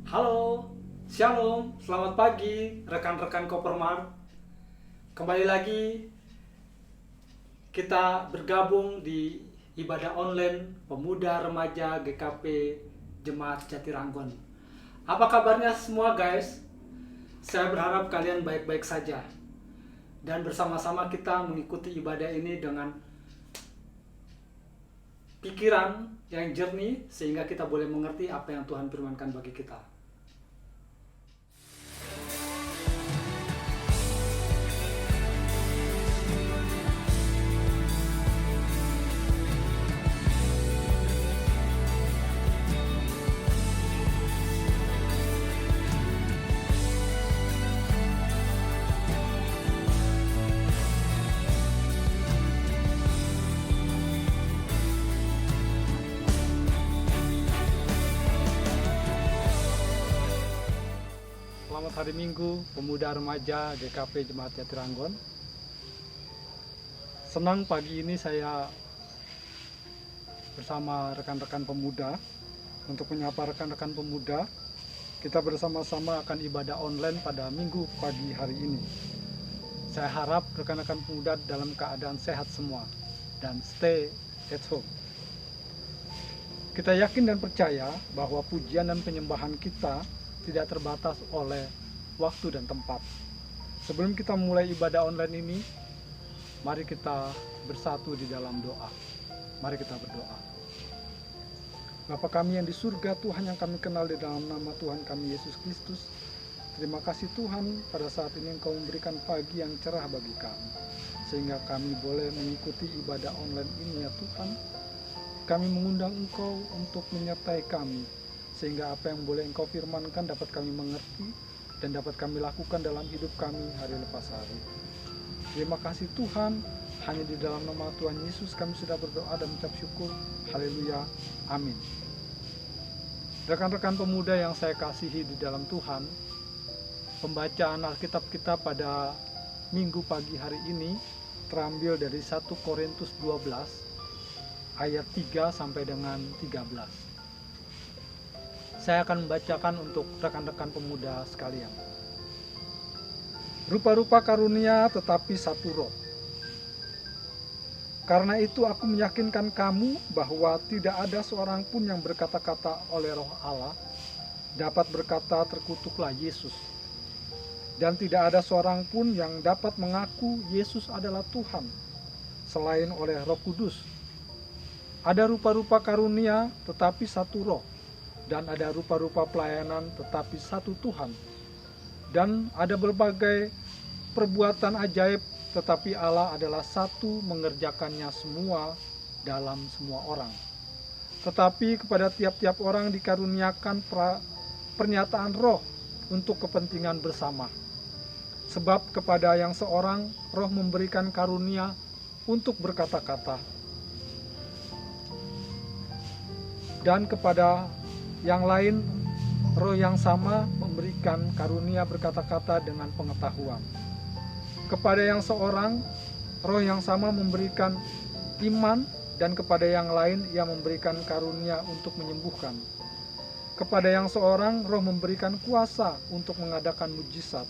Halo, Shalom, selamat pagi rekan-rekan Kopermart. Kembali lagi kita bergabung di ibadah online Pemuda Remaja GKP Jemaat Jatiranggon. Apa kabarnya semua guys? Saya berharap kalian baik-baik saja. Dan bersama-sama kita mengikuti ibadah ini dengan pikiran yang jernih sehingga kita boleh mengerti apa yang Tuhan firmankan bagi kita. Selamat hari Minggu, Pemuda Remaja GKP Jemaat Jatiranggon. Senang pagi ini saya bersama rekan-rekan pemuda untuk menyapa rekan-rekan pemuda. Kita bersama-sama akan ibadah online pada Minggu pagi hari ini. Saya harap rekan-rekan pemuda dalam keadaan sehat semua dan stay at home. Kita yakin dan percaya bahwa pujian dan penyembahan kita tidak terbatas oleh waktu dan tempat. Sebelum kita mulai ibadah online ini, mari kita bersatu di dalam doa. Mari kita berdoa. Bapa kami yang di surga, Tuhan yang kami kenal di dalam nama Tuhan kami Yesus Kristus, terima kasih Tuhan pada saat ini Engkau memberikan pagi yang cerah bagi kami, sehingga kami boleh mengikuti ibadah online ini ya Tuhan. Kami mengundang Engkau untuk menyertai kami, sehingga apa yang boleh Engkau firmankan dapat kami mengerti dan dapat kami lakukan dalam hidup kami hari lepas hari. Terima kasih Tuhan, hanya di dalam nama Tuhan Yesus kami sudah berdoa dan mengucap syukur. Haleluya, amin. Rekan-rekan pemuda yang saya kasihi di dalam Tuhan, pembacaan Alkitab kita pada Minggu pagi hari ini terambil dari 1 Korintus 12 ayat 3 sampai dengan 13. Saya akan membacakan untuk rekan-rekan pemuda sekalian. Rupa-rupa karunia tetapi satu roh. Karena itu aku meyakinkan kamu bahwa tidak ada seorang pun yang berkata-kata oleh roh Allah dapat berkata terkutuklah Yesus. Dan tidak ada seorang pun yang dapat mengaku Yesus adalah Tuhan selain oleh Roh Kudus. Ada rupa-rupa karunia tetapi satu roh. Dan ada rupa-rupa pelayanan tetapi satu Tuhan. Dan ada berbagai perbuatan ajaib tetapi Allah adalah satu mengerjakannya semua dalam semua orang. Tetapi kepada tiap-tiap orang dikaruniakan pernyataan roh untuk kepentingan bersama. Sebab kepada yang seorang roh memberikan karunia untuk berkata-kata. Dan kepada yang lain, roh yang sama memberikan karunia berkata-kata dengan pengetahuan. Kepada yang seorang, roh yang sama memberikan iman, dan kepada yang lain ia memberikan karunia untuk menyembuhkan. Kepada yang seorang, roh memberikan kuasa untuk mengadakan mujizat.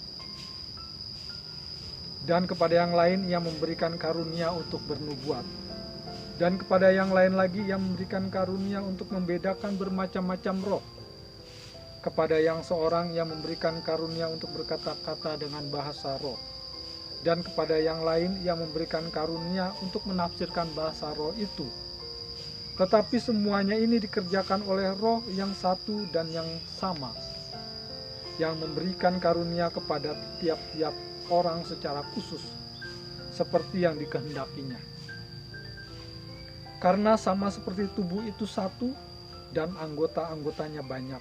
Dan kepada yang lain ia memberikan karunia untuk bernubuat. Dan kepada yang lain lagi yang memberikan karunia untuk membedakan bermacam-macam roh. Kepada yang seorang yang memberikan karunia untuk berkata-kata dengan bahasa roh. Dan kepada yang lain yang memberikan karunia untuk menafsirkan bahasa roh itu. Tetapi semuanya ini dikerjakan oleh roh yang satu dan yang sama, yang memberikan karunia kepada tiap-tiap orang secara khusus, seperti yang dikehendakinya. Karena sama seperti tubuh itu satu dan anggota-anggotanya banyak.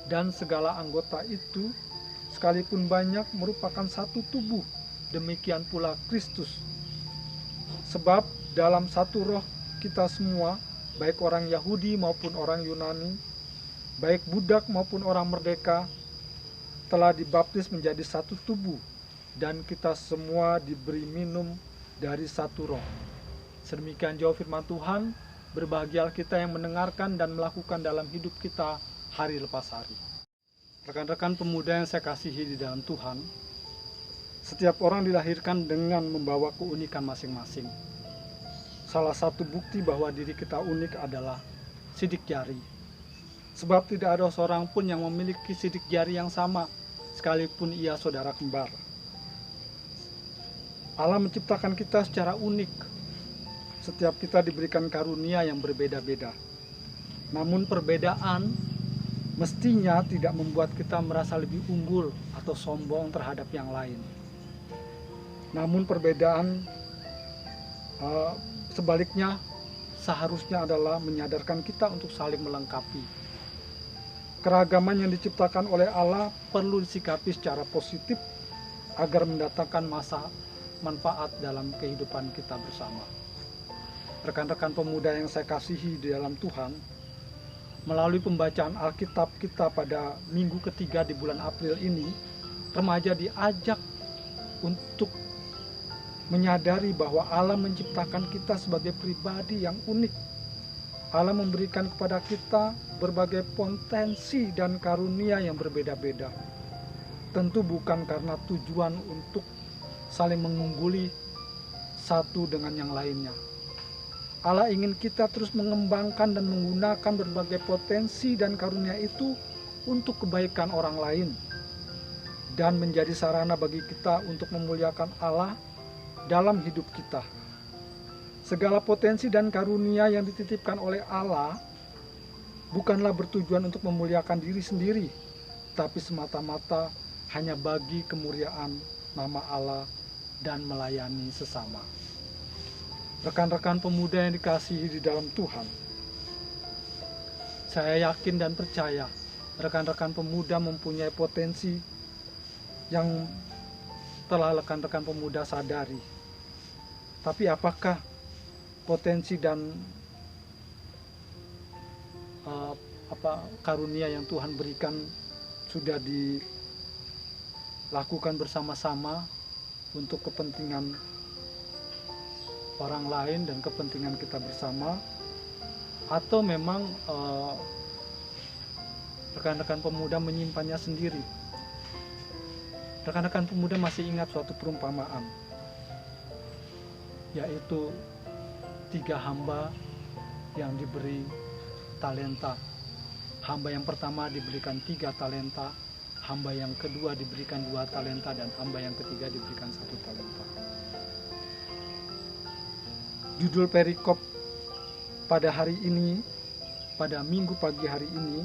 Dan segala anggota itu sekalipun banyak merupakan satu tubuh, demikian pula Kristus. Sebab dalam satu roh kita semua, baik orang Yahudi maupun orang Yunani, baik budak maupun orang merdeka, telah dibaptis menjadi satu tubuh, dan kita semua diberi minum dari satu roh. Sedemikian jauh firman Tuhan, berbahagialah kita yang mendengarkan dan melakukan dalam hidup kita hari lepas hari. Rekan-rekan pemuda yang saya kasihi di dalam Tuhan, setiap orang dilahirkan dengan membawa keunikan masing-masing. Salah satu bukti bahwa diri kita unik adalah sidik jari. Sebab tidak ada seorang pun yang memiliki sidik jari yang sama, sekalipun ia saudara kembar. Allah menciptakan kita secara unik. Setiap kita diberikan karunia yang berbeda-beda. Namun perbedaan mestinya tidak membuat kita merasa lebih unggul atau sombong terhadap yang lain. Namun perbedaan sebaliknya seharusnya adalah menyadarkan kita untuk saling melengkapi. Keragaman yang diciptakan oleh Allah perlu disikapi secara positif agar mendatangkan manfaat dalam kehidupan kita bersama. Rekan-rekan pemuda yang saya kasihi di dalam Tuhan, melalui pembacaan Alkitab kita pada minggu ketiga di bulan April ini, remaja diajak untuk menyadari bahwa Allah menciptakan kita sebagai pribadi yang unik. Allah memberikan kepada kita berbagai potensi dan karunia yang berbeda-beda. Tentu bukan karena tujuan untuk saling mengungguli satu dengan yang lainnya. Allah ingin kita terus mengembangkan dan menggunakan berbagai potensi dan karunia itu untuk kebaikan orang lain dan menjadi sarana bagi kita untuk memuliakan Allah dalam hidup kita. Segala potensi dan karunia yang dititipkan oleh Allah bukanlah bertujuan untuk memuliakan diri sendiri, tapi semata-mata hanya bagi kemuliaan nama Allah dan melayani sesama. Rekan-rekan pemuda yang dikasihi di dalam Tuhan, saya yakin dan percaya rekan-rekan pemuda mempunyai potensi yang telah rekan-rekan pemuda sadari. Tapi apakah potensi dan karunia yang Tuhan berikan sudah dilakukan bersama-sama untuk kepentingan orang lain dan kepentingan kita bersama, atau memang rekan-rekan pemuda menyimpannya sendiri? Rekan-rekan pemuda masih ingat suatu perumpamaan, yaitu 3 hamba yang diberi talenta. Hamba yang pertama diberikan 3 talenta, hamba yang kedua diberikan 2 talenta, dan hamba yang ketiga diberikan 1 talenta. Judul perikop pada hari ini, pada minggu pagi hari ini,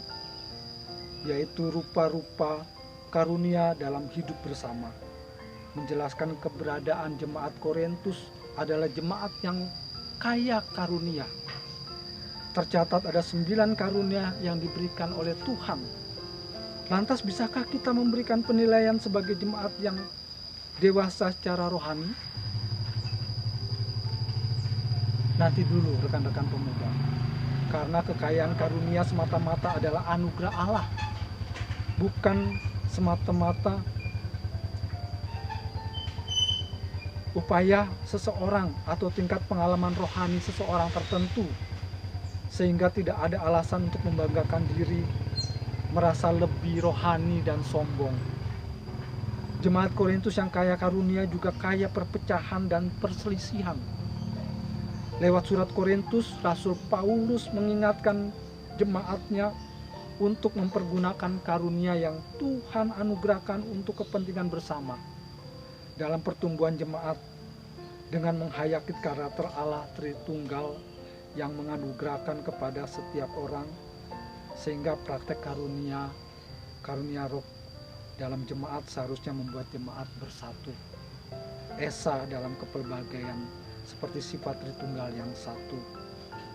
yaitu rupa-rupa karunia dalam hidup bersama. Menjelaskan keberadaan jemaat Korintus adalah jemaat yang kaya karunia. Tercatat ada 9 karunia yang diberikan oleh Tuhan. Lantas bisakah kita memberikan penilaian sebagai jemaat yang dewasa secara rohani? Nanti dulu rekan-rekan pemuda. Karena kekayaan karunia semata-mata adalah anugerah Allah. Bukan semata-mata upaya seseorang atau tingkat pengalaman rohani seseorang tertentu, sehingga tidak ada alasan untuk membanggakan diri, merasa lebih rohani dan sombong. Jemaat Korintus yang kaya karunia juga kaya perpecahan dan perselisihan. Lewat surat Korintus, Rasul Paulus mengingatkan jemaatnya untuk mempergunakan karunia yang Tuhan anugerahkan untuk kepentingan bersama dalam pertumbuhan jemaat, dengan menghayati karakter Allah Tritunggal yang menganugerahkan kepada setiap orang, sehingga praktek karunia roh dalam jemaat seharusnya membuat jemaat bersatu, esa dalam kepelbagaian seperti sifat Tritunggal yang satu,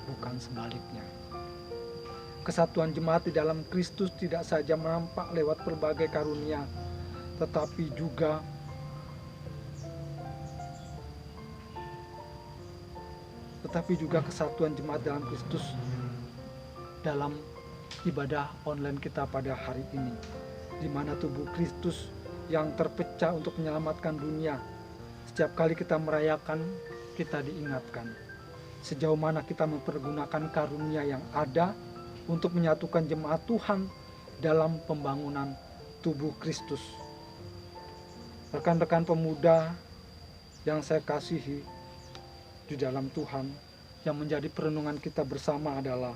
bukan sebaliknya. Kesatuan jemaat di dalam Kristus tidak saja nampak lewat berbagai karunia, tetapi juga kesatuan jemaat dalam Kristus dalam ibadah online kita pada hari ini, di mana tubuh Kristus yang terpecah untuk menyelamatkan dunia. Setiap kali kita merayakan, kita diingatkan sejauh mana kita mempergunakan karunia yang ada untuk menyatukan jemaat Tuhan dalam pembangunan tubuh Kristus. Rekan-rekan pemuda yang saya kasihi di dalam Tuhan, yang menjadi perenungan kita bersama adalah,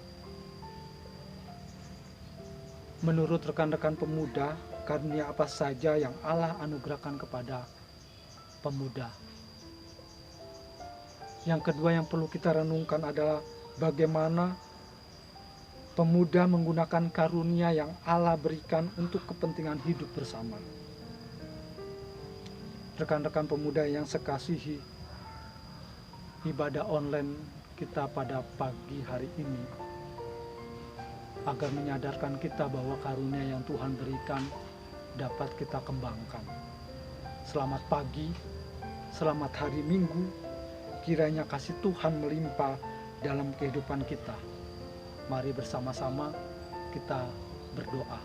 menurut rekan-rekan pemuda, karunia apa saja yang Allah anugerahkan kepada pemuda? Yang kedua yang perlu kita renungkan adalah bagaimana pemuda menggunakan karunia yang Allah berikan untuk kepentingan hidup bersama. Rekan-rekan pemuda yang saya kasihi, ibadah online kita pada pagi hari ini agar menyadarkan kita bahwa karunia yang Tuhan berikan dapat kita kembangkan. Selamat pagi, selamat hari Minggu, kiranya kasih Tuhan melimpah dalam kehidupan kita. Mari bersama-sama kita berdoa.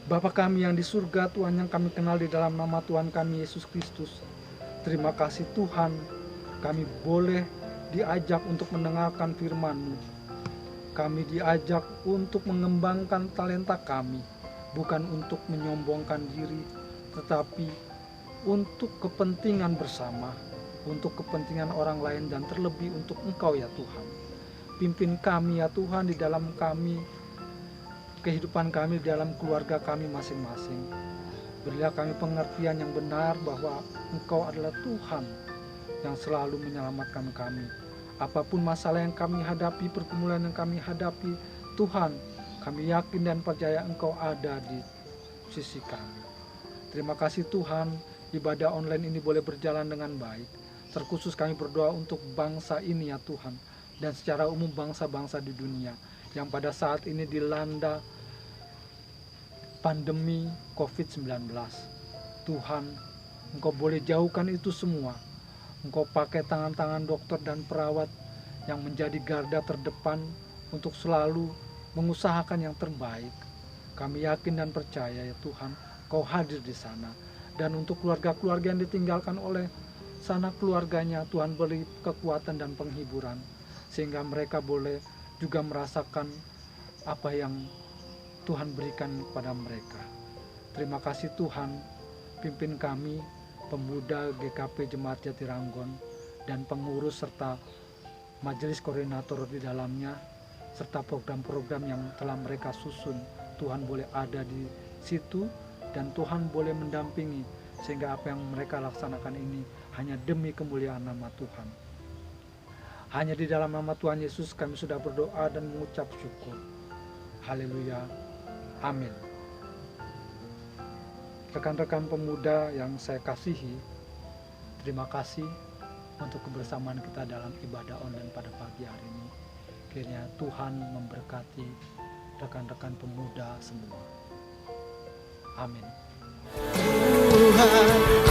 Bapa kami yang di surga, Tuhan yang kami kenal di dalam nama Tuhan kami Yesus Kristus, terima kasih Tuhan, kami boleh diajak untuk mendengarkan firman-Mu. Kami diajak untuk mengembangkan talenta kami, bukan untuk menyombongkan diri, tetapi untuk kepentingan bersama, untuk kepentingan orang lain, dan terlebih untuk Engkau ya Tuhan. Pimpin kami ya Tuhan di dalam kehidupan kami, di dalam keluarga kami masing-masing. Berilah kami pengertian yang benar bahwa Engkau adalah Tuhan yang selalu menyelamatkan kami. Apapun masalah yang kami hadapi, pergumulan yang kami hadapi, Tuhan, kami yakin dan percaya Engkau ada di sisi kami. Terima kasih Tuhan, ibadah online ini boleh berjalan dengan baik. Terkhusus kami berdoa untuk bangsa ini ya Tuhan, dan secara umum bangsa-bangsa di dunia yang pada saat ini dilanda pandemi COVID-19. Tuhan, Engkau boleh jauhkan itu semua. Engkau pakai tangan-tangan dokter dan perawat yang menjadi garda terdepan untuk selalu mengusahakan yang terbaik. Kami yakin dan percaya ya Tuhan, Kau hadir di sana. Dan untuk keluarga-keluarga yang ditinggalkan oleh sanak keluarganya, Tuhan beri kekuatan dan penghiburan, sehingga mereka boleh juga merasakan apa yang Tuhan berikan kepada mereka. Terima kasih Tuhan, pimpin kami, pemuda GKP Jemaat Jatiranggon, dan pengurus serta majelis koordinator di dalamnya, serta program-program yang telah mereka susun. Tuhan boleh ada di situ, dan Tuhan boleh mendampingi, sehingga apa yang mereka laksanakan ini hanya demi kemuliaan nama Tuhan. Hanya di dalam nama Tuhan Yesus kami sudah berdoa dan mengucap syukur. Haleluya. Amin. Rekan-rekan pemuda yang saya kasihi, terima kasih untuk kebersamaan kita dalam ibadah online pada pagi hari ini. Kiranya Tuhan memberkati rekan-rekan pemuda semua. Amin. Tuhan